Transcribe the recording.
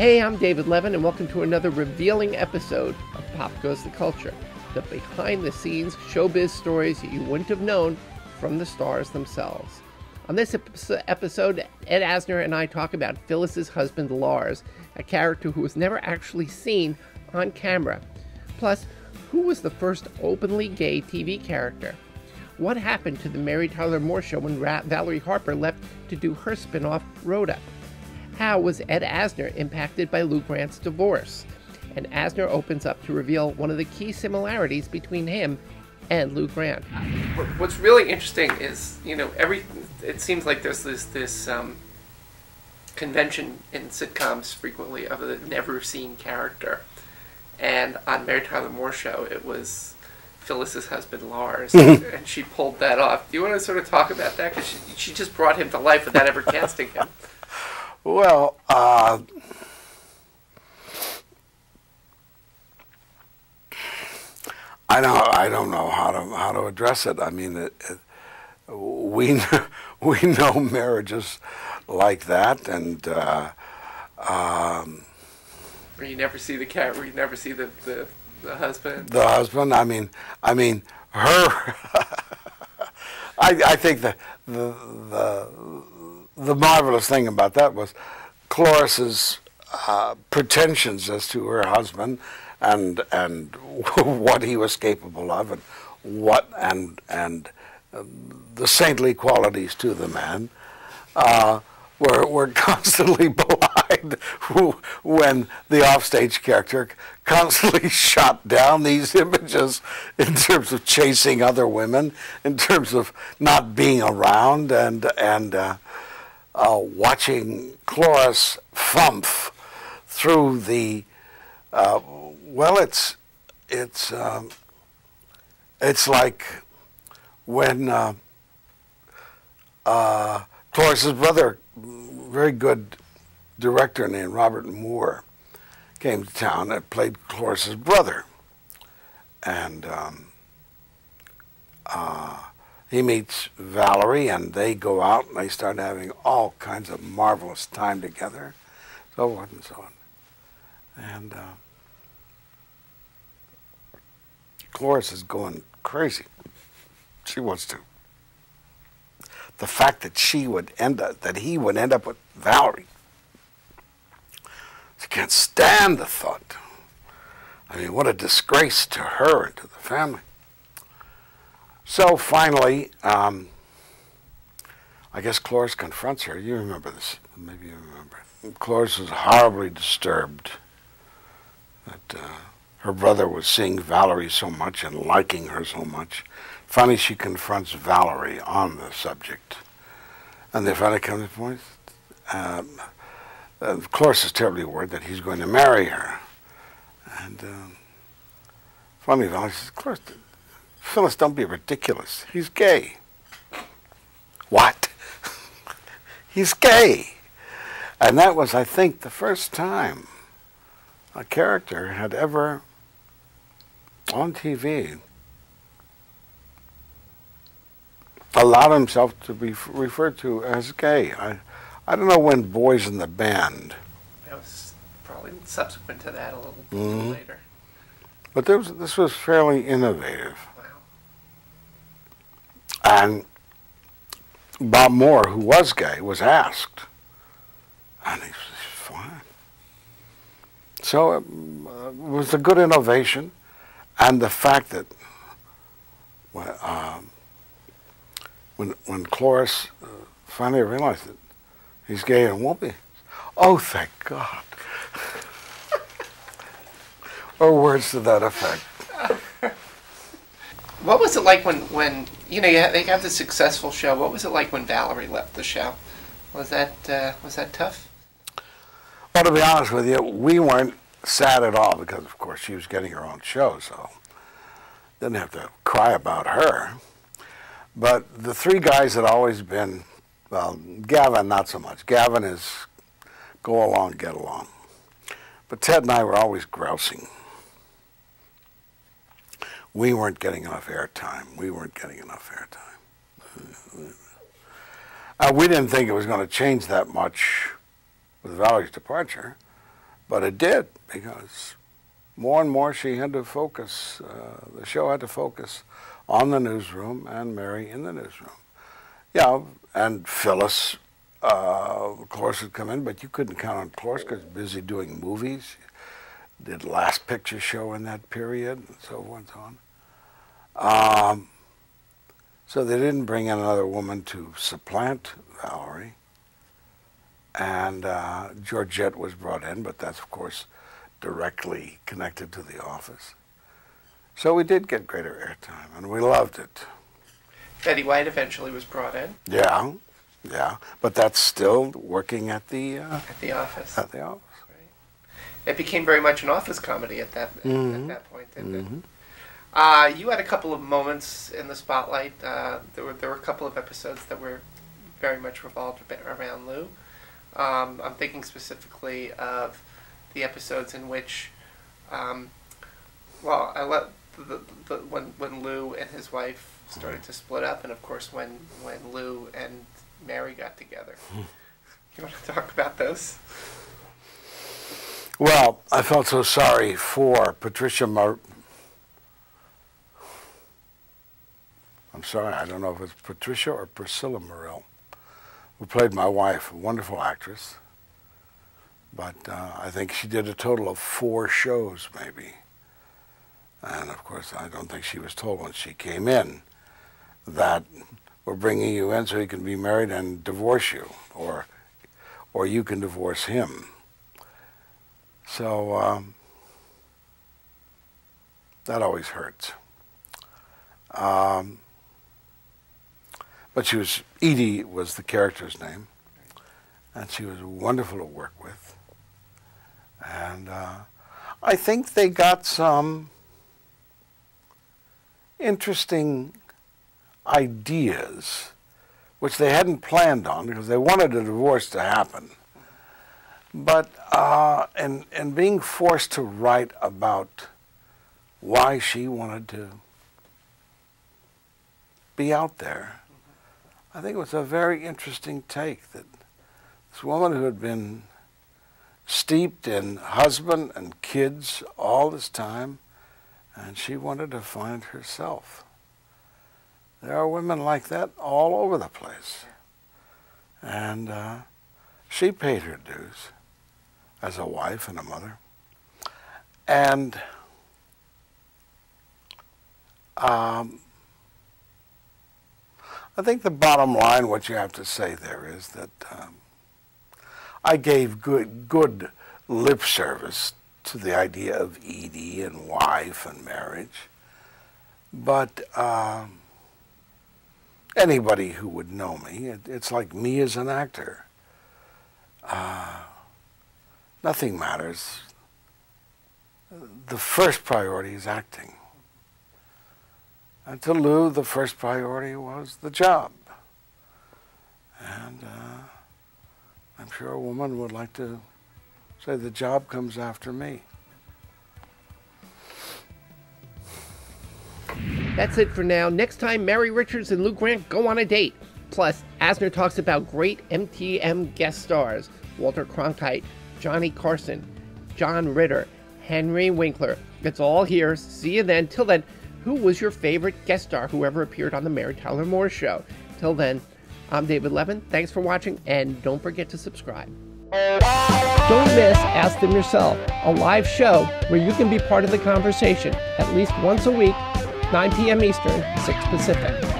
Hey, I'm David Levin, and welcome to another revealing episode of Pop Goes the Culture, the behind-the-scenes showbiz stories you wouldn't have known from the stars themselves. On this episode, Ed Asner and I talk about Phyllis's husband, Lars, a character who was never actually seen on camera. Plus, who was the first openly gay TV character? What happened to the Mary Tyler Moore Show when Valerie Harper left to do her spin-off, Rhoda? How was Ed Asner impacted by Lou Grant's divorce? And Asner opens up to reveal one of the key similarities between him and Lou Grant. What's really interesting is, it seems like there's this convention in sitcoms frequently of a never-seen character. And on Mary Tyler Moore Show, it was Phyllis's husband, Lars, and she pulled that off. Do you want to sort of talk about that? Because she just brought him to life without ever casting him. Well, I don't know how to address it. I mean, we know marriages like that, and where you never see the cat, where you never see the husband. The husband. I mean, her. I think the marvelous thing about that was Cloris's pretensions as to her husband and what he was capable of and the saintly qualities to the man were constantly belied when the offstage character constantly shot down these images in terms of chasing other women, in terms of not being around and watching Cloris fumph through the it's like when Cloris's brother, very good director named Robert Moore, came to town and played Cloris's brother, and he meets Valerie, and they go out and they start having all kinds of marvelous time together, so forth and so on. And Cloris is going crazy. She wants to. The fact that he would end up with Valerie, she can't stand the thought. I mean, what a disgrace to her and to the family. So finally, I guess Cloris confronts her. You remember this. Maybe you remember. Cloris was horribly disturbed that her brother was seeing Valerie so much and liking her so much. Finally, she confronts Valerie on the subject. And they finally come to the point. Cloris is terribly worried that he's going to marry her. And finally, Valerie says, Cloris, Phyllis, don't be ridiculous. He's gay. What? He's gay. And that was, I think, the first time a character had ever, on TV, allowed himself to be referred to as gay. I don't know when Boys in the Band. That was probably subsequent to that, a little later. But this was fairly innovative. And Bob Moore, who was gay, was asked, and he was fine. So it was a good innovation, and the fact that when Cloris finally realized that he's gay and won't be, oh, thank God, or words to that effect. What was it like when they have this successful show? What was it like when Valerie left the show? Was that tough? Well, to be honest with you, we weren't sad at all because, of course, she was getting her own show, so didn't have to cry about her. But the three guys had always been, well, Gavin not so much. Gavin is go along, get along. But Ted and I were always grousing. We weren't getting enough airtime. We didn't think it was going to change that much with Valerie's departure. But it did, because more and more she had to focus, the show had to focus on the newsroom and Mary in the newsroom. Yeah, and Phyllis, of course, would come in, but you couldn't count on Cloris because busy doing movies. Did Last Picture Show in that period, and so on and so on. So they didn't bring in another woman to supplant Valerie. And Georgette was brought in, but that's, of course, directly connected to the office. So we did get greater airtime, and we loved it. Betty White eventually was brought in. Yeah, yeah. But that's still working at the office. At the office. Right. It became very much an office comedy at that point, didn't it? You had a couple of moments in the spotlight. There were a couple of episodes that were very much revolved around Lou. I'm thinking specifically of the episodes in which, when Lou and his wife started to split up, and of course when Lou and Mary got together. You want to talk about those? Well, I felt so sorry for Patricia I'm sorry, I don't know if it's Patricia or Priscilla Morell, who played my wife, a wonderful actress. But I think she did a total of 4 shows, maybe. And of course, I don't think she was told when she came in that we're bringing you in so he can be married and divorce you, or you can divorce him. So that always hurts. But Edie was the character's name, and she was wonderful to work with. And I think they got some interesting ideas, which they hadn't planned on because they wanted a divorce to happen. But and being forced to write about why she wanted to be out there, I think it was a very interesting take, that this woman who had been steeped in husband and kids all this time, and she wanted to find herself. There are women like that all over the place. And she paid her dues as a wife and a mother. And I think the bottom line, what you have to say there is that I gave good lip service to the idea of Edie and wife and marriage. But anybody who would know me, it's like me as an actor. Nothing matters. The first priority is acting. And to Lou, the first priority was the job. And I'm sure a woman would like to say the job comes after me. That's it for now. Next time, Mary Richards and Lou Grant go on a date. Plus, Asner talks about great MTM guest stars: Walter Cronkite, Johnny Carson, John Ritter, Henry Winkler. It's all here. See you then. Till then, who was your favorite guest star who ever appeared on the Mary Tyler Moore Show? Till then, I'm David Levin. Thanks for watching, and don't forget to subscribe. Don't miss Ask Them Yourself, a live show where you can be part of the conversation at least once a week, 9 p.m. Eastern, 6 Pacific.